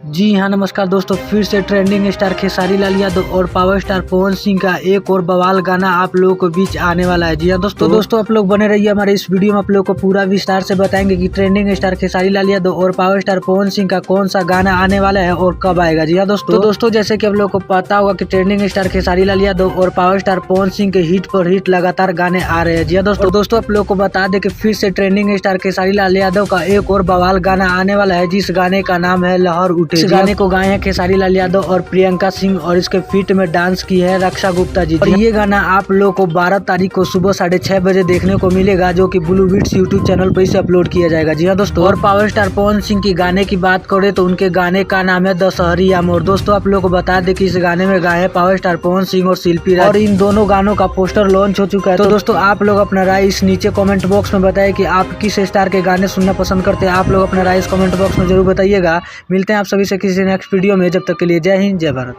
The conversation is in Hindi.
जी हाँ, नमस्कार दोस्तों। फिर से ट्रेंडिंग स्टार खेसारी लाल यादव और पावर स्टार पवन सिंह का एक और बवाल गाना आप लोगों के बीच आने वाला है। जी हाँ दोस्तों आप लोग बने रहिए हमारे इस वीडियो में। आप लोगों को पूरा विस्तार से बताएंगे कि ट्रेंडिंग स्टार खेसारी लाल यादव और पावर स्टार पवन सिंह का कौन सा गाना आने वाला है और कब आएगा। जी हाँ दोस्तों जैसे कि आप लोगों को पता होगा कि ट्रेंडिंग स्टार खेसारी लाल यादव और पावर स्टार पवन सिंह के हिट पर हिट लगातार गाने आ रहे हैं। जी हाँ दोस्तों आप लोगों को बता दें कि फिर से ट्रेंडिंग स्टार खेसारी लाल यादव का एक और बवाल गाना आने वाला है, जिस गाने का नाम है लहर उठे। इस गाने को गाए हैं खेसारी लाल यादव और प्रियंका सिंह और इसके फीट में डांस की है रक्षा गुप्ता जी। और ये गाना आप लोगों को 12 तारीख को सुबह 6:30 बजे देखने को मिलेगा, जो कि ब्लू बीट्स यूट्यूब चैनल पर इसे अपलोड किया जाएगा। जी हाँ दोस्तों, और पावर स्टार पवन सिंह की गाने की बात करें तो उनके गाने का नाम है दशहरी अमोर। दोस्तों आप लोगों को बता दें कि इस गाने में गाए पावर स्टार पवन सिंह और शिल्पी राज, और इन दोनों गानों का पोस्टर लॉन्च हो चुका है। तो दोस्तों आप लोग अपना राय इस नीचे कमेंट बॉक्स में बताएं कि आप किस स्टार के गाने सुनना पसंद करते हैं। आप लोग अपना राय इस कमेंट बॉक्स में जरूर बताइएगा। मिलते हैं आप सभी से किसी नेक्स्ट वीडियो में, जब तक के लिए जय हिंद जय भारत।